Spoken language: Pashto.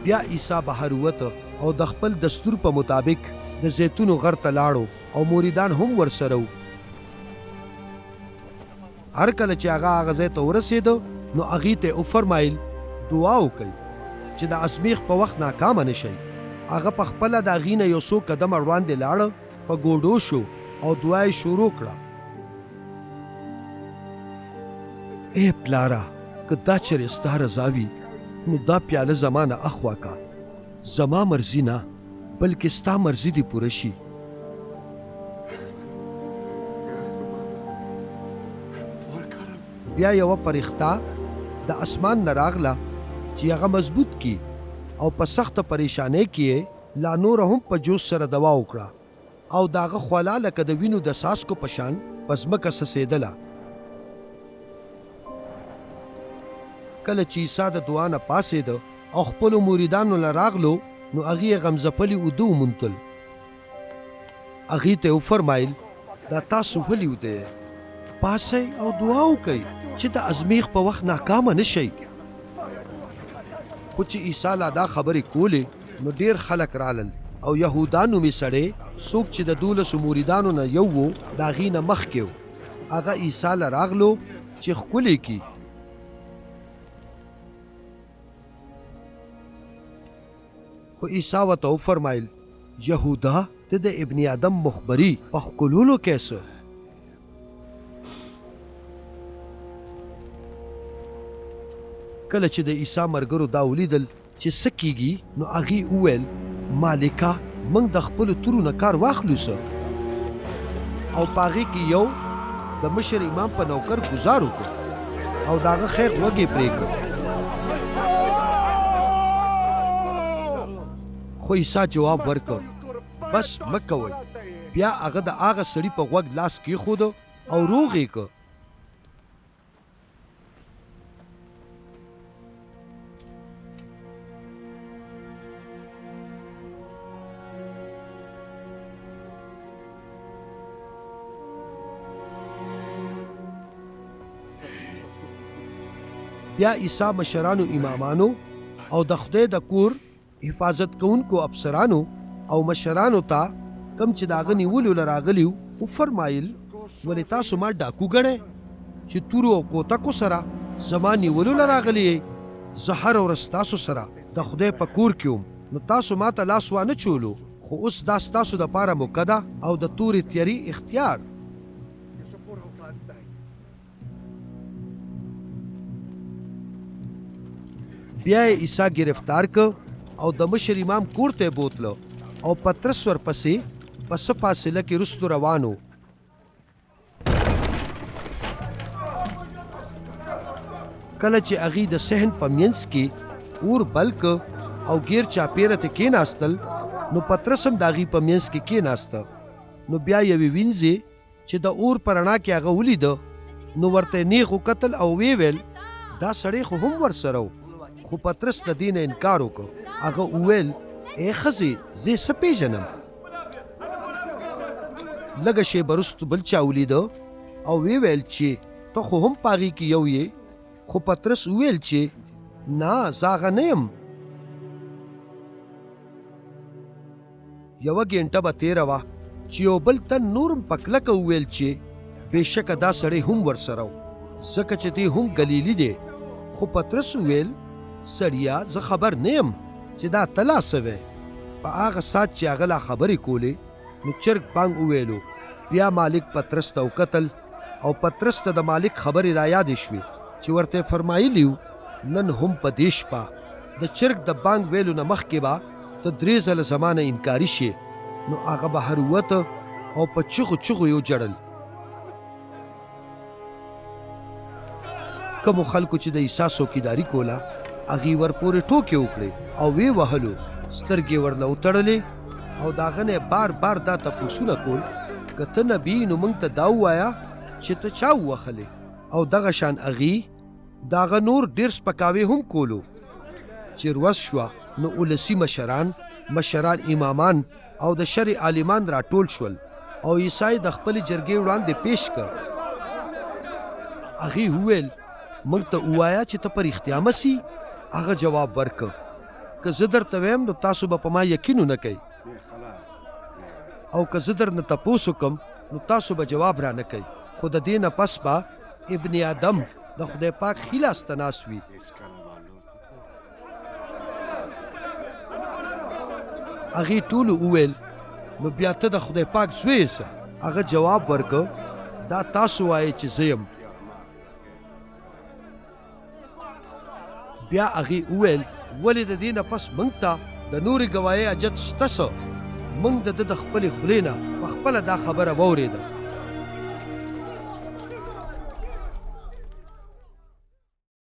بیا عیسی بهر ووته او د خپل دستور په مطابق د زیتونو غر ته لاړو او مریدان هم ورسره وو. هر کله چې هغه ځای ته ورسېده نو هغې ته یې وفرمایل دعا وکئ چې د ازمیښت په وخت ناکامه نه شئ. هغه په خپله د هغې نه یو څو قدمه وړاندې لاړه، په ګوډو شو او دعا یې شروع کړه. ای پلاره، که دا چېرې ستا رضا وي نو دا پیاله زما نه اخوا کا. زما مرضي نه بلکې ستا مرضي دې پوره شي. بیا یوه فرښته د اسمان نه راغله چې هغه مضبوط کی او په سخته پریشانۍ کې یې لا نوره هم په جوش سره دوا وکړه او د هغه خوله لکه د وینو د څاڅکو په شان په ځمکه څڅېدله. کله چې عیسی د دعا نه پاڅېده او خپلو مریدانو له راغلو نو هغې یې غمځپلي اوده وموندل. هغې ته یې وفرمایل دا تاسو ولې وده یې؟ پاسئ او دعا وکئ چې د ازمیښت په وخت ناکامه نه شئ. خو چې عیسی لا دا خبرې کولې نو ډېر خلک رالل او یهودا نومې سړی څوک چې د 12 مریدانو نه یو و د هغې نه مخکې و، هغه عیسی له راغلو چې ښکلې کړي. خو عیسی ورته وفرمایل یهودا ته د ابن آدم مخبري په ښکلولو کې څه؟ کله چې د عیسی ملګرو دا ولیدل چې څه کیږي نو هغې وویل مالکه موږ د خپلو تورو نه کار واخلو څه؟ او په هغې کې یو د مشر امام په نوکر ګزار وکړ او د هغه خیغ وږې پرې کړ. خو عیسی جواب ورکړ بس مه کوئ. بیا هغه د هغه سړي په غوږ لاس کېښوده او روغ یې کړ. بیا عیسی مشرانو امامانو او د خدای د کور حفاظت کوونکو افسرانو او مشرانو ته کم چې د هغه نیولو له راغلي وو وفرمایل ولې تاسو ما ډاکو ګڼئ چې تورو او کوتکو سره زما نیولو له راغلي یئ؟ زه هره ورځ تاسو سره د خدای په کور کې وم نو تاسو ما ته لاس وانه چولو. خو اوس دا ستاسو دپاره موقع ده او د تورې تیاري اختیار. بیا یې عیسی گرفتار کړ او د مشر امام کور ته یې بوتله او پطرس ورپسې په څه فاصله کې رستو روان و. کله چې هغې د صحن په منځ کې اور بل کړ او ګیر چاپېره ته کېناستل نو پطرس هم د هغې په منځ کې کېناسته. نو بیا یوې وینځې چې د اور په رڼا کې هغه ولیده نو ورته یې نیغ وکتل او ویې ویل دا سړی خو هم ورسره و. خو پطرس د دې نه انکار وکړ. هغه وویل ای ښځې زه یې څه پېژنم. لږه شېبه وروسته بل چا ولیده او ویې ویل چې ته خو هم په هغې کې یو یې. خو پطرس وویل چې نه زه هغه نه یم. یوه ګینټه به تېره وه چې یو بل تن نور هم په کلکه وویل چې بېشکه دا سړی هم ورسره و ځکه چې دی هم ګلیلي دی. خو پطرس وویل سړیا زه خبر نه یم چې دا ته لا څه وی. په هغه ساعت چې هغه لا خبرې کولې نو چرګ بانګ وویلو. بیا مالک پطرس ته وکتل او پطرس ته د مالک خبرې را یادې شوې چې ورته یې فرمایلي وو نن هم په دې شپه د چرګ د بانګ ویلو نه مخکې به ته 3 ځله زما نه انکاري شې. نو هغه بهر ووته او په چغو چغو یې وجړل. کومو خلکو چې د عیسی څوکیداري کوله هغې ورپورې ټوکې وکړې او ویې وهلو. سترګې ورله وتړلې او د هغه نه بار بار دا تپوسونه کول که ته نبي نو موږ ته دا ووایه چې ته چا ووهلې. او دغه شان هغې د هغه نور ډېر سپکاوی هم کولو. چې ورځ شوه نو ولسي مشران امامان او د شرع عالمان راټول شول او عیسی د خپلې جرګې وړاندې پیش کړ. هغې وویل موږ ته ووایه چې ته په رښتیا مسیح؟ هغه جواب ورکړ که زه درته ویم نو تاسو به په ما یقین ونه کوئ او که زه درنه تپوس وکړم نو تاسو به جواب را نه کوئ خو د دې نه پس به ابن آدم د خدای پاک ښي لاس ته ناست وي. هغې ټولو وویل نو بیا ته د خدای پاک زوی یې څه؟ هغه جواب ورکړ دا تاسو وایئ چې زه یم. بیا هغې وویل ولې د دې نه پس موږ ته د نورې ګواهۍ حاجت شته څه؟ موږ د ده د خپلې خولې نه په خپله دا خبره واورېده